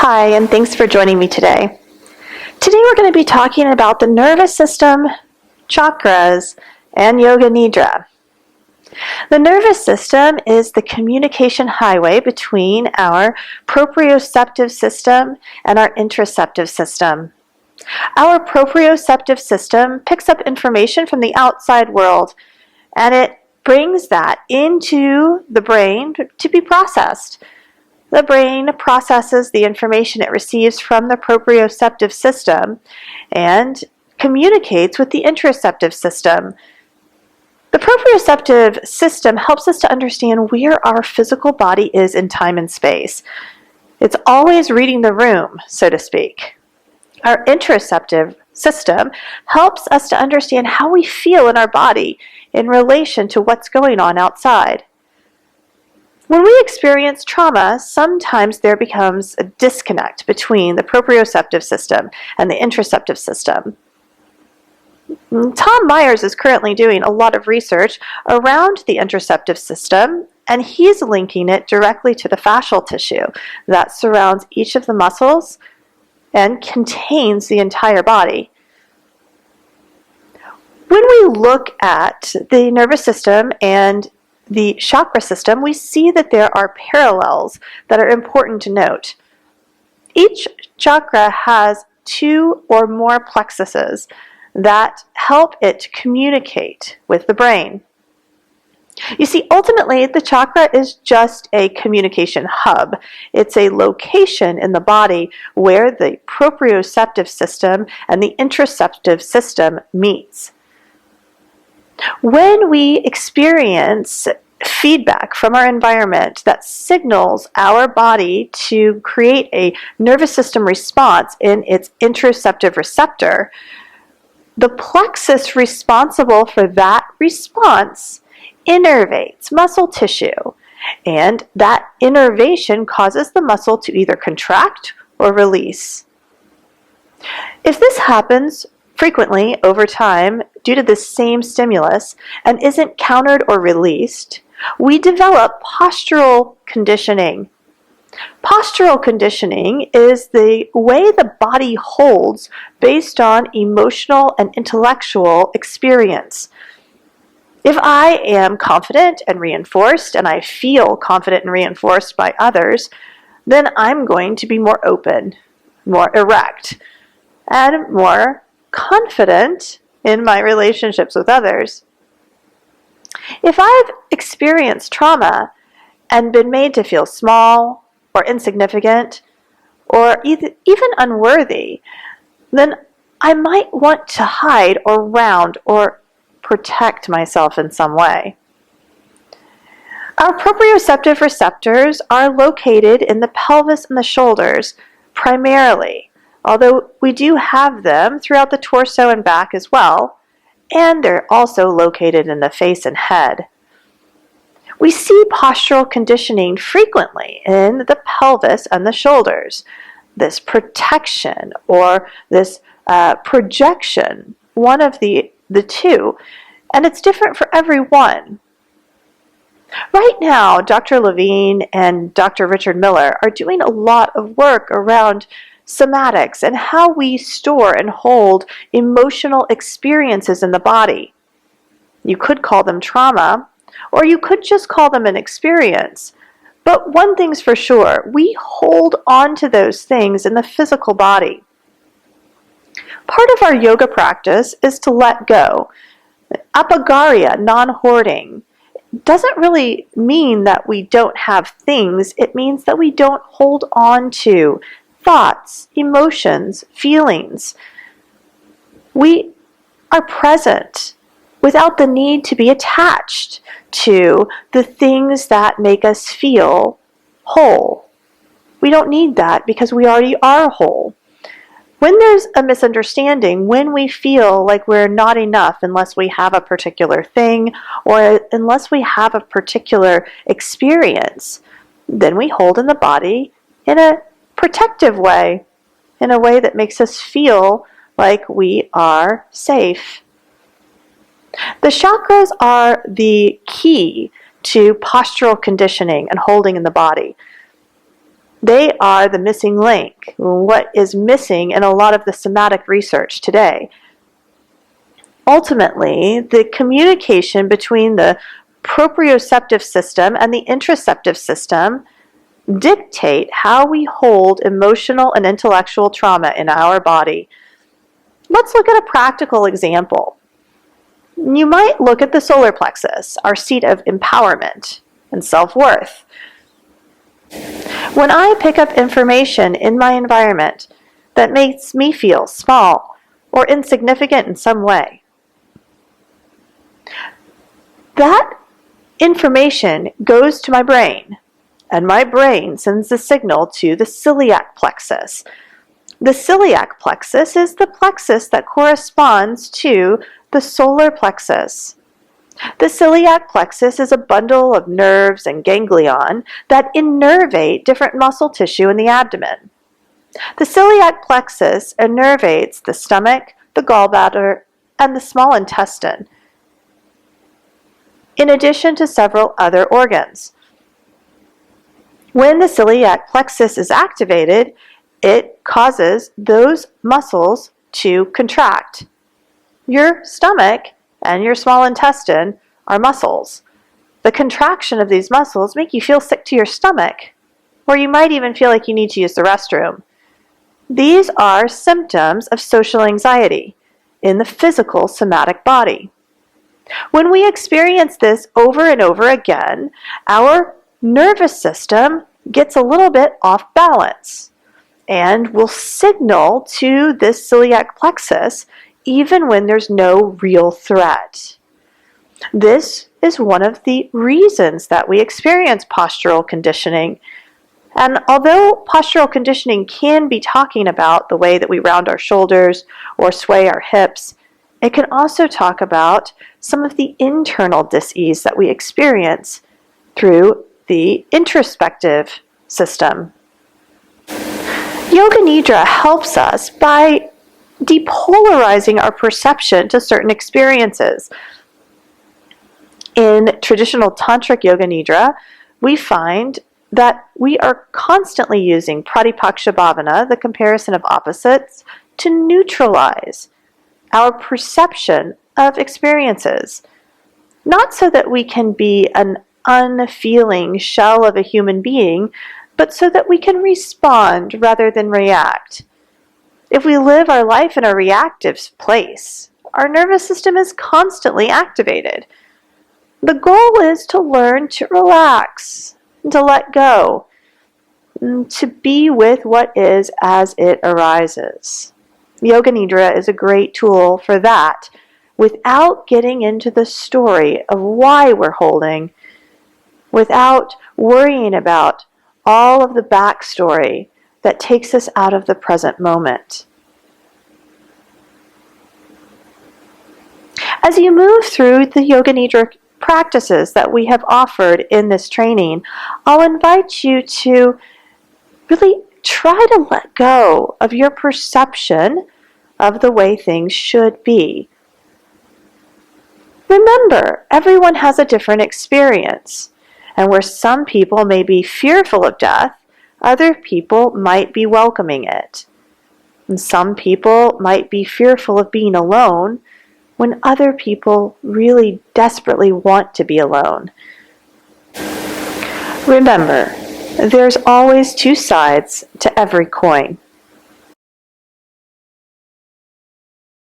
Hi, and thanks for joining me today. Today we're going to be talking about the nervous system, chakras, and Yoga Nidra. The nervous system is the communication highway between our proprioceptive system and our interoceptive system. Our proprioceptive system picks up information from the outside world, and it brings that into the brain to be processed. The brain processes the information it receives from the proprioceptive system and communicates with the interoceptive system. The proprioceptive system helps us to understand where our physical body is in time and space. It's always reading the room, so to speak. Our interoceptive system helps us to understand how we feel in our body in relation to what's going on outside. When we experience trauma, sometimes there becomes a disconnect between the proprioceptive system and the interoceptive system. Tom Myers is currently doing a lot of research around the interoceptive system, and he's linking it directly to the fascial tissue that surrounds each of the muscles and contains the entire body. When we look at the nervous system and the chakra system, we see that there are parallels that are important to note. Each chakra has two or more plexuses that help it to communicate with the brain. You see, ultimately, the chakra is just a communication hub. It's a location in the body where the proprioceptive system and the interoceptive system meets. When we experience feedback from our environment that signals our body to create a nervous system response in its interoceptive receptor, the plexus responsible for that response innervates muscle tissue, and that innervation causes the muscle to either contract or release. If this happens frequently over time due to the same stimulus and isn't countered or released, we develop postural conditioning. Postural conditioning is the way the body holds based on emotional and intellectual experience. If I am confident and reinforced, and I feel confident and reinforced by others, then I'm going to be more open, more erect, and more confident in my relationships with others. If I've experienced trauma and been made to feel small or insignificant or even unworthy, then I might want to hide or round or protect myself in some way. Our proprioceptive receptors are located in the pelvis and the shoulders primarily, although we do have them throughout the torso and back as well, and they're also located in the face and head. We see postural conditioning frequently in the pelvis and the shoulders. This protection or this projection, one of the two, and it's different for everyone. Right now, Dr. Levine and Dr. Richard Miller are doing a lot of work around somatics and how we store and hold emotional experiences in the body. You could call them trauma, or you could just call them an experience. But one thing's for sure, we hold on to those things in the physical body. Part of our yoga practice is to let go. Apagarya, non-hoarding, doesn't really mean that we don't have things. It means that we don't hold on to thoughts, emotions, feelings. We are present without the need to be attached to the things that make us feel whole. We don't need that because we already are whole. When there's a misunderstanding, when we feel like we're not enough unless we have a particular thing or unless we have a particular experience, then we hold in the body in a protective way, in a way that makes us feel like we are safe. The chakras are the key to postural conditioning and holding in the body. They are the missing link, what is missing in a lot of the somatic research today. Ultimately, the communication between the proprioceptive system and the interoceptive system dictate how we hold emotional and intellectual trauma in our body. Let's look at a practical example. You might look at the solar plexus, our seat of empowerment and self-worth. When I pick up information in my environment that makes me feel small or insignificant in some way, that information goes to my brain, and my brain sends the signal to the celiac plexus. The celiac plexus is the plexus that corresponds to the solar plexus. The celiac plexus is a bundle of nerves and ganglion that innervate different muscle tissue in the abdomen. The celiac plexus innervates the stomach, the gallbladder, and the small intestine, in addition to several other organs. When the celiac plexus is activated, it causes those muscles to contract. Your stomach and your small intestine are muscles. The contraction of these muscles make you feel sick to your stomach, or you might even feel like you need to use the restroom. These are symptoms of social anxiety in the physical somatic body. When we experience this over and over again, our nervous system gets a little bit off balance and will signal to this celiac plexus even when there's no real threat. This is one of the reasons that we experience postural conditioning. And although postural conditioning can be talking about the way that we round our shoulders or sway our hips, it can also talk about some of the internal dis-ease that we experience through the introspective system. Yoga Nidra helps us by depolarizing our perception to certain experiences. In traditional tantric Yoga Nidra, we find that we are constantly using pratipaksha bhavana, the comparison of opposites, to neutralize our perception of experiences. Not so that we can be an unfeeling shell of a human being, but so that we can respond rather than react. If we live our life in a reactive place, our nervous system is constantly activated. The goal is to learn to relax, and to let go, and to be with what is as it arises. Yoga Nidra is a great tool for that, without getting into the story of why we're holding, without worrying about all of the backstory that takes us out of the present moment. As you move through the Yoga Nidra practices that we have offered in this training, I'll invite you to really try to let go of your perception of the way things should be. Remember, everyone has a different experience, and where some people may be fearful of death, other people might be welcoming it. And some people might be fearful of being alone, when other people really desperately want to be alone. Remember, there's always two sides to every coin.